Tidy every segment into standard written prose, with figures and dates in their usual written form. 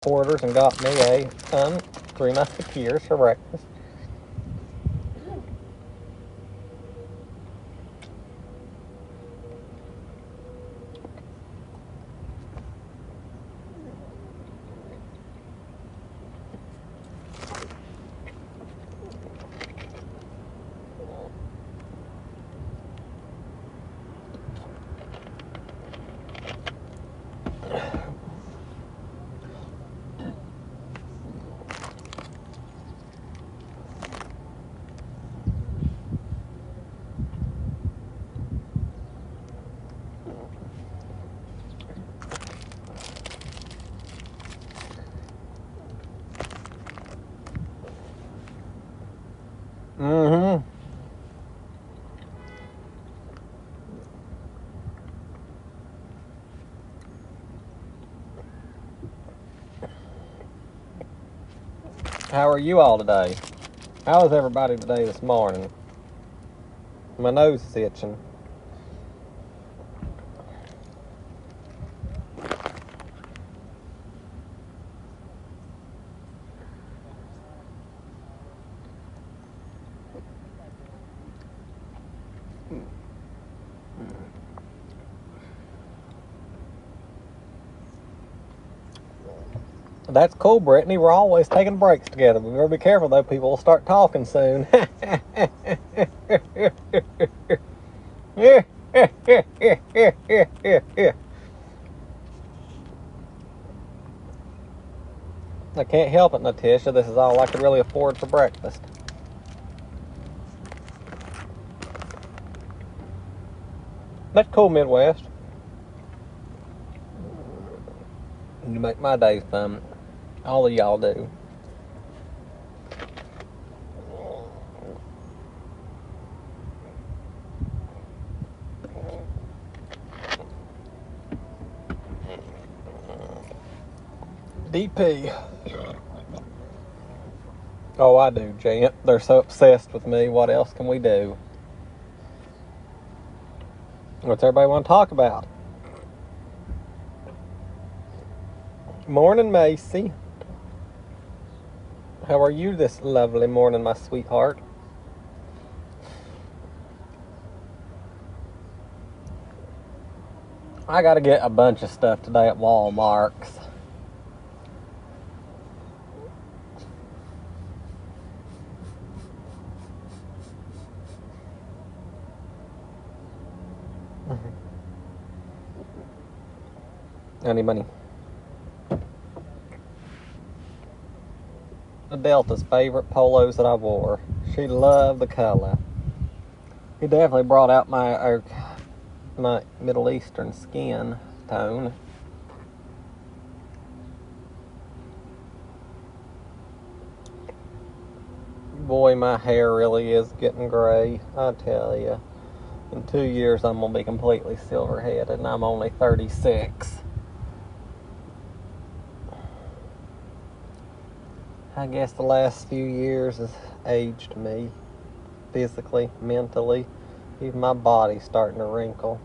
Porters and got me a Three Musketeers for breakfast. Mm-hmm. How are you all today? How is everybody today this morning? My nose is itching. That's cool, Brittany. We're always taking breaks together. We better be careful, though. People will start talking soon. I can't help it, Natisha. This is all I could really afford for breakfast. That's cool, Midwest. You make my days fun. All of y'all do. DP. Oh, I do, Jan. They're so obsessed with me. What else can we do? What's everybody want to talk about? Morning, Macy. How are you this lovely morning, my sweetheart? I gotta get a bunch of stuff today at Walmart's. Any money? Delta's favorite polos that I wore. She loved the color. He definitely brought out my Middle Eastern skin tone. Boy, my hair really is getting gray. I tell you. In 2 years, I'm going to be completely silver-headed, and I'm only 36. I guess the last few years has aged me. Physically, mentally. Even my body's starting to wrinkle.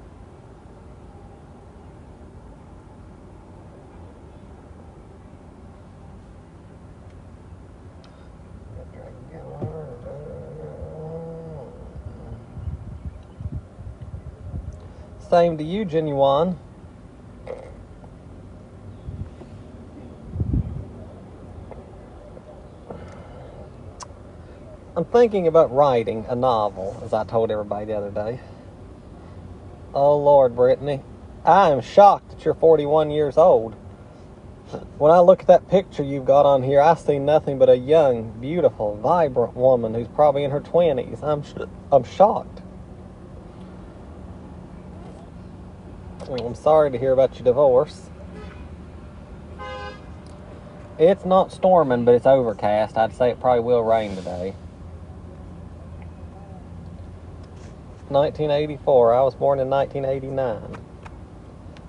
Same to you, Genuine. I'm thinking about writing a novel, as I told everybody the other day. Oh, Lord, Brittany. I am shocked that you're 41 years old. When I look at that picture you've got on here, I see nothing but a young, beautiful, vibrant woman who's probably in her 20s. I'm shocked. I'm sorry to hear about your divorce. It's not storming, but it's overcast. I'd say it probably will rain today. 1984. I was born in 1989.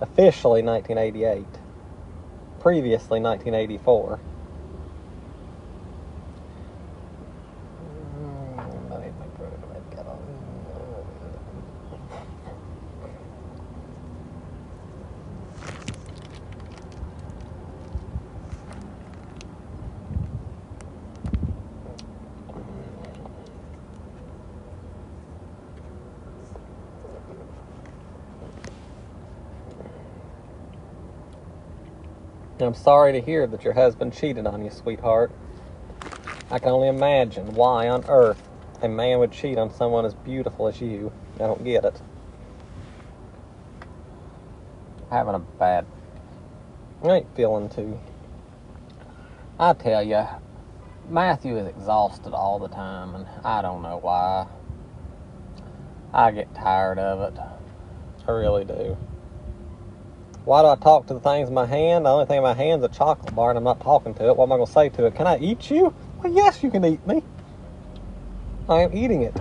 Officially 1988. Previously 1984. I'm sorry to hear that your husband cheated on you, sweetheart. I can only imagine why on earth a man would cheat on someone as beautiful as you. I don't get it. Having a bad... I ain't feeling too... I tell you, Matthew is exhausted all the time, and I don't know why. I get tired of it. I really do. Why do I talk to the things in my hand? The only thing in my hand is a chocolate bar, and I'm not talking to it. What am I going to say to it? Can I eat you? Well, yes, you can eat me. I am eating it.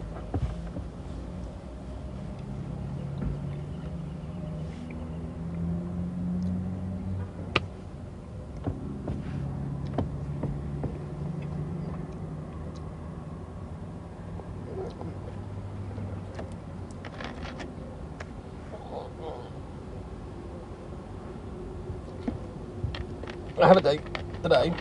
I have a date today.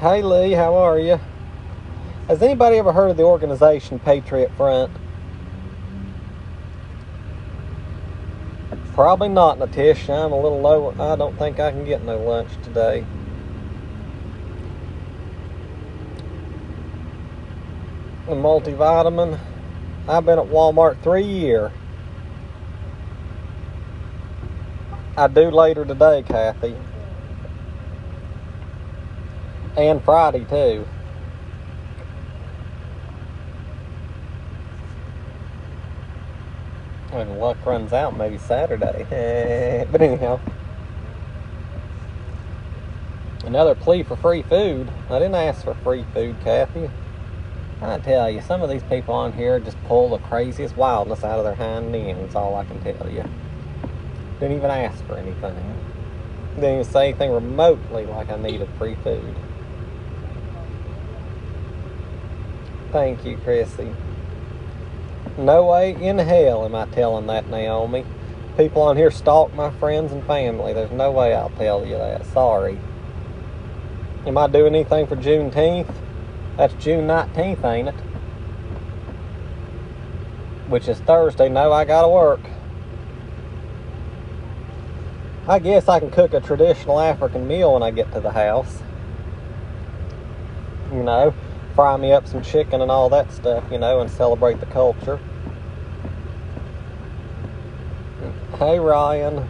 Hey Lee, how are you? Has anybody ever heard of the organization Patriot Front? Probably not, Natisha. I'm a little low. I don't think I can get no lunch today. A multivitamin. I've been at Walmart 3 years. I do later today, Kathy. And Friday, too. When luck runs out, maybe Saturday. But anyhow. Another plea for free food. I didn't ask for free food, Kathy. I tell you, some of these people on here just pull the craziest wildness out of their hind ends, all I can tell you. Didn't even ask for anything. Didn't even say anything remotely like I needed free food. Thank you, Chrissy. No way in hell am I telling that, Naomi. People on here stalk my friends and family. There's no way I'll tell you that. Sorry. Am I doing anything for Juneteenth? That's June 19th, ain't it? Which is Thursday. No, I gotta work. I guess I can cook a traditional African meal when I get to the house. You know, fry me up some chicken and all that stuff, you know, and celebrate the culture. Hey, Ryan.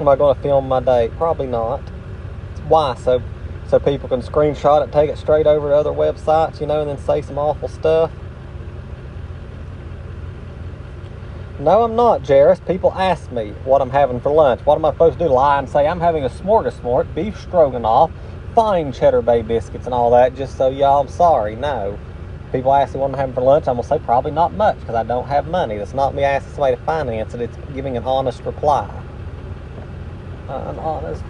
Am I going to film my day? Probably not. Why? So people can screenshot it, take it straight over to other websites, you know, and then say some awful stuff? No, I'm not, Jairus. People ask me what I'm having for lunch. What am I supposed to do? Lie and say I'm having a smorgasbord, beef stroganoff, fine Cheddar Bay biscuits and all that, just so y'all, I'm sorry. No. People ask me what I'm having for lunch, I'm going to say probably not much, because I don't have money. That's not me asking somebody to finance it. It's giving an honest reply. An honest...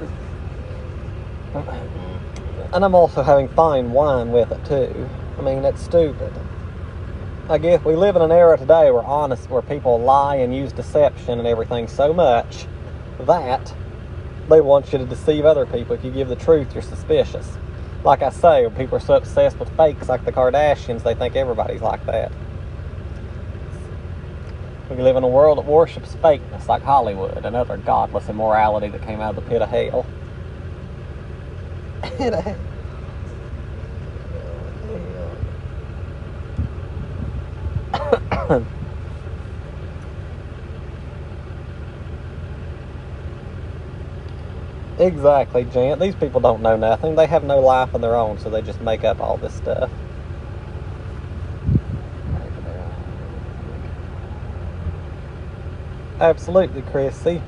And I'm also having fine wine with it, too. I mean, it's stupid. I guess we live in an era today where people lie and use deception and everything so much that they want you to deceive other people. If you give the truth, you're suspicious. Like I say, when people are so obsessed with fakes like the Kardashians, they think everybody's like that. We live in a world that worships fakeness like Hollywood and other godless immorality that came out of the pit of hell. Exactly, Jan. These people don't know nothing. They have no life of their own, so they just make up all this stuff. Absolutely, Chrissy.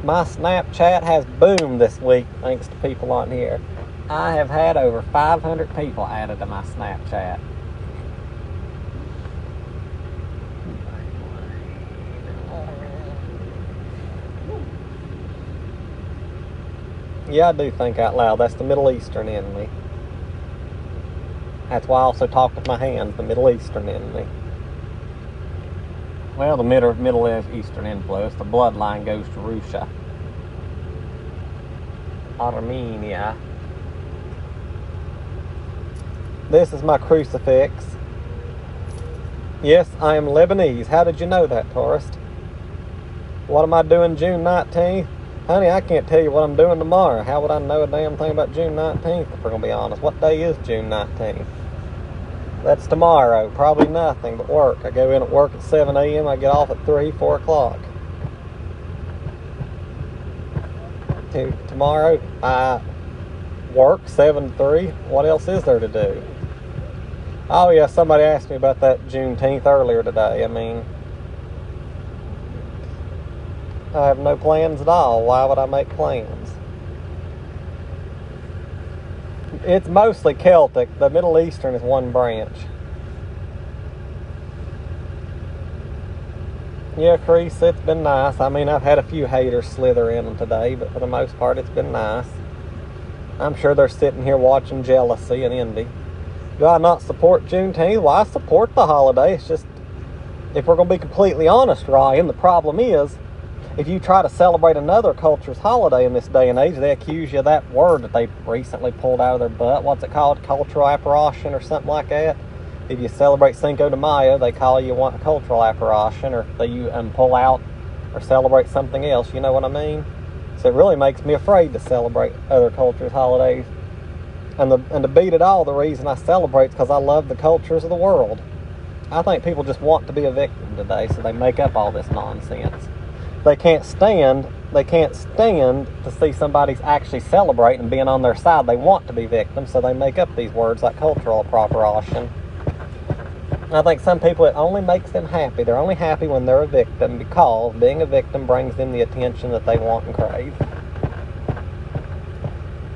My Snapchat has boomed this week thanks to people on here. I have had over 500 people added to my Snapchat. Yeah, I do think out loud. That's the Middle Eastern in me. That's why I also talk with my hands, the Middle Eastern in me. Well, the Middle Eastern influence, the bloodline goes to Russia. Armenia. This is my crucifix. Yes, I am Lebanese. How did you know that, tourist? What am I doing June 19th? Honey, I can't tell you what I'm doing tomorrow. How would I know a damn thing about June 19th, if we're going to be honest? What day is June 19th? That's tomorrow. Probably nothing but work. I go in at work at 7 a.m. I get off at 3, 4 o'clock. Tomorrow, I work 7 to 3. What else is there to do? Oh, yeah, somebody asked me about that Juneteenth earlier today. I mean, I have no plans at all. Why would I make plans? It's mostly Celtic. The Middle Eastern is one branch. Yeah, Crease, it's been nice. I mean, I've had a few haters slither in them today, but for the most part, it's been nice. I'm sure they're sitting here watching jealousy and envy. Do I not support Juneteenth? Well, I support the holiday. It's just, if we're going to be completely honest, Ryan, the problem is, if you try to celebrate another culture's holiday in this day and age, they accuse you of that word that they recently pulled out of their butt. What's it called? Cultural appropriation or something like that. If you celebrate Cinco de Mayo, they call you a cultural appropriation, or you pull out or celebrate something else. You know what I mean? So it really makes me afraid to celebrate other cultures' holidays. And to beat it all, the reason I celebrate is because I love the cultures of the world. I think people just want to be a victim today, so they make up all this nonsense. They can't stand to see somebody's actually celebrating and being on their side. They want to be victims, so they make up these words like cultural appropriation. I think some people, it only makes them happy. They're only happy when they're a victim, because being a victim brings them the attention that they want and crave.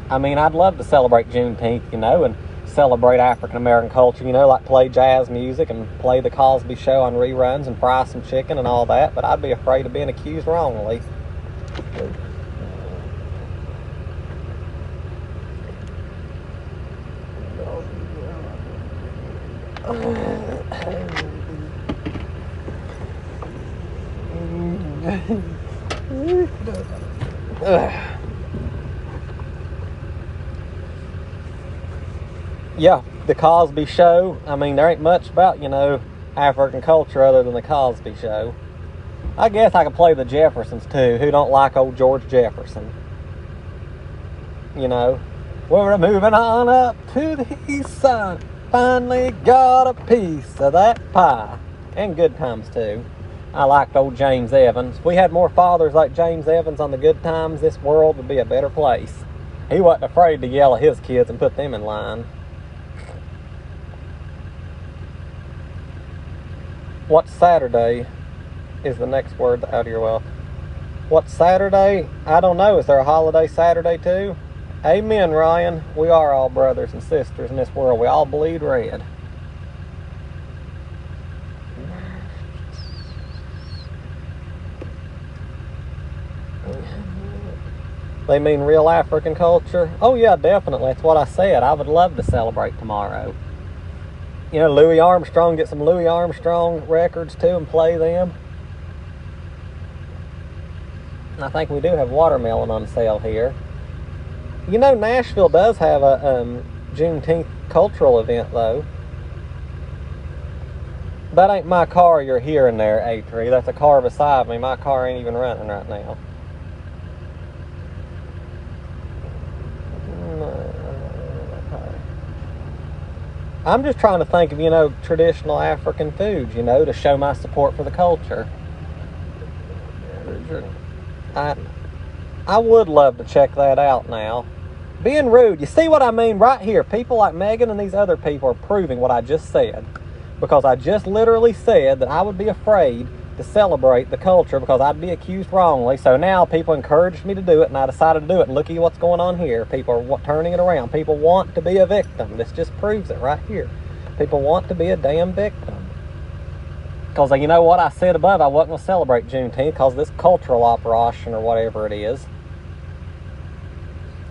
I mean, I'd love to celebrate Juneteenth, and celebrate African American culture, like play jazz music and play the Cosby Show on reruns and fry some chicken and all that, but I'd be afraid of being accused wrongly. Yeah, the Cosby Show. I mean, there ain't much about, African culture other than the Cosby Show. I guess I could play the Jeffersons too. Who don't like old George Jefferson? We're moving on up to the east side. Finally got a piece of that pie. And Good Times too. I liked old James Evans. If we had more fathers like James Evans on the Good Times, this world would be a better place. He wasn't afraid to yell at his kids and put them in line. What Saturday is the next word out of your mouth? What Saturday? I don't know. Is there a holiday Saturday too? Amen, Ryan. We are all brothers and sisters in this world. We all bleed red. They mean real African culture? Oh yeah, definitely. That's what I said. I would love to celebrate tomorrow. Louis Armstrong, get some Louis Armstrong records too and play them. I think we do have watermelon on sale here. Nashville does have a Juneteenth cultural event though. That ain't my car you're hearing there, A3. That's a car beside me. My car ain't even running right now. I'm just trying to think of, traditional African foods, to show my support for the culture. I would love to check that out now. Being rude, you see what I mean right here? People like Megan and these other people are proving what I just said. Because I just literally said that I would be afraid to celebrate the culture because I'd be accused wrongly. So now people encouraged me to do it, and I decided to do it. And look at what's going on here. People are turning it around. People want to be a victim. This just proves it right here. People want to be a damn victim. Because you know what I said above, I wasn't going to celebrate Juneteenth because of this cultural operation or whatever it is.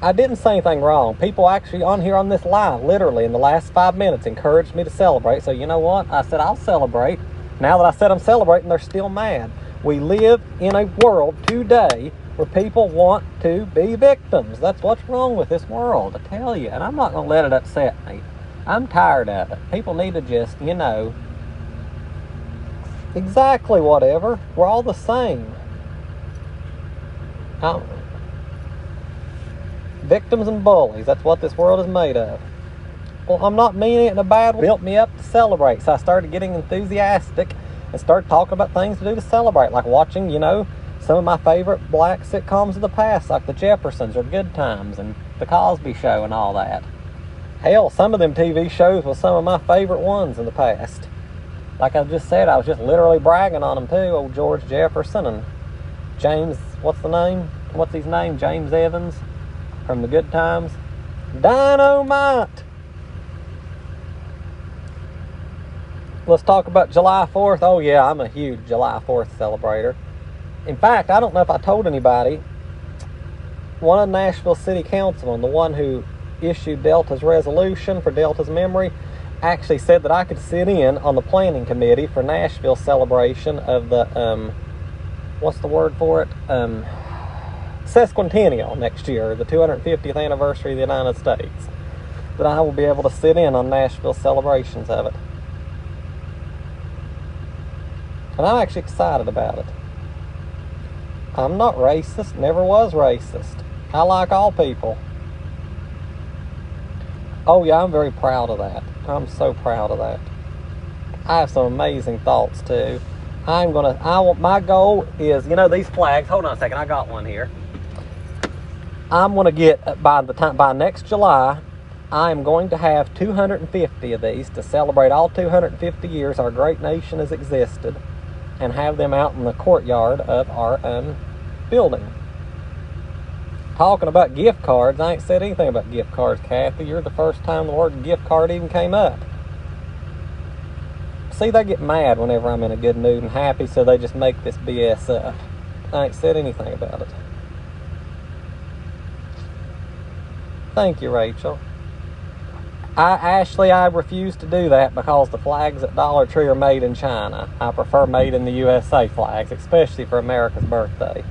I didn't say anything wrong. People actually on here on this live, literally in the last 5 minutes, encouraged me to celebrate. So you know what? I said I'll celebrate. Now that I said I'm celebrating, they're still mad. We live in a world today where people want to be victims. That's what's wrong with this world, I tell you. And I'm not going to let it upset me. I'm tired of it. People need to just, exactly whatever. We're all the same. Victims and bullies. That's what this world is made of. Well, I'm not meaning it in a bad way. It built me up to celebrate. So I started getting enthusiastic and started talking about things to do to celebrate. Like watching, some of my favorite black sitcoms of the past, like The Jeffersons or Good Times and The Cosby Show and all that. Hell, some of them TV shows were some of my favorite ones in the past. Like I just said, I was just literally bragging on them too. Old George Jefferson and James, what's his name? James Evans from The Good Times. Dynamite! Let's talk about July 4th. Oh yeah, I'm a huge July 4th celebrator. In fact, I don't know if I told anybody, one of Nashville City Councilmen, the one who issued Delta's resolution for Delta's memory, actually said that I could sit in on the planning committee for Nashville's celebration of the, what's the word for it? Sesquicentennial next year, the 250th anniversary of the United States. That I will be able to sit in on Nashville's celebrations of it. And I'm actually excited about it. I'm not racist, never was racist. I like all people. Oh yeah, I'm very proud of that. I'm so proud of that. I have some amazing thoughts too. My goal is, these flags, hold on a second, I got one here. I'm gonna get, by next July, I'm going to have 250 of these to celebrate all 250 years our great nation has existed, and have them out in the courtyard of our building. Talking about gift cards, I ain't said anything about gift cards, Kathy. You're the first time the word gift card even came up. See, they get mad whenever I'm in a good mood and happy, so they just make this BS up. I ain't said anything about it. Thank you, Rachel. I refuse to do that because the flags at Dollar Tree are made in China. I prefer made in the USA flags, especially for America's birthday.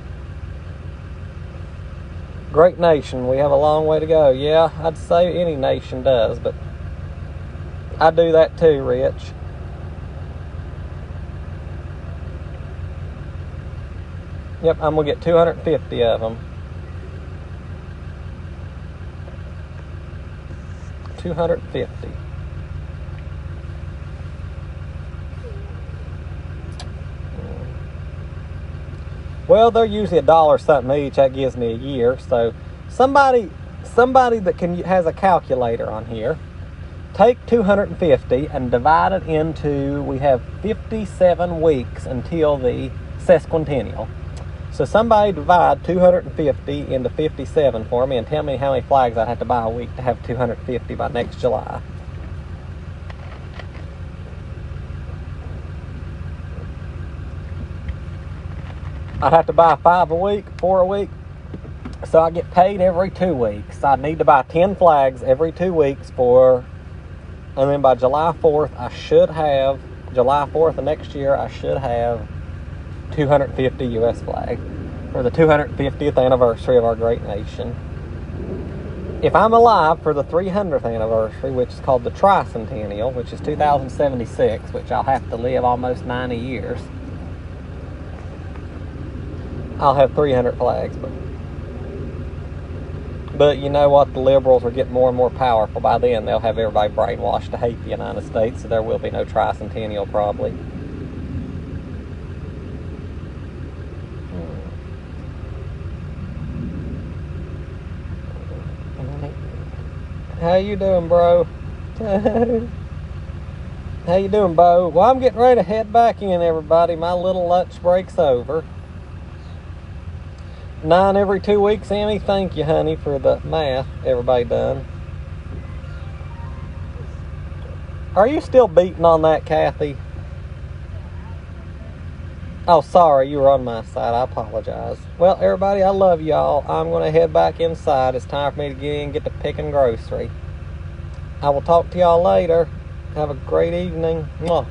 Great nation. We have a long way to go. Yeah, I'd say any nation does, but I do that too, Rich. Yep, I'm going to get 250 of them. 250. Well, they're usually $1 something each. That gives me a year. So somebody that has a calculator on here, take 250 and divide it into, we have 57 weeks until the sesquicentennial. So somebody divide 250 into 57 for me and tell me how many flags I'd have to buy a week to have 250 by next July. I'd have to buy 5 a week, 4 a week. So I get paid every 2 weeks. I need to buy 10 flags every 2 weeks and then by July 4th, July 4th of next year, I should have 250 U.S. flags for the 250th anniversary of our great nation. If I'm alive for the 300th anniversary, which is called the Tricentennial, which is 2076, which I'll have to live almost 90 years, I'll have 300 flags. But you know what? The liberals are getting more and more powerful. By then, they'll have everybody brainwashed to hate the United States, so there will be no Tricentennial probably. How you doing, bro? How you doing, Bo? Well, I'm getting ready to head back in, everybody. My little lunch break's over. 9 every 2 weeks, Emmy. Thank you, honey, for the math. Everybody done. Are you still beating on that, Kathy? Oh, sorry, you were on my side. I apologize. Well, everybody, I love y'all. I'm going to head back inside. It's time for me to get in and get to picking grocery. I will talk to y'all later. Have a great evening. Mwah.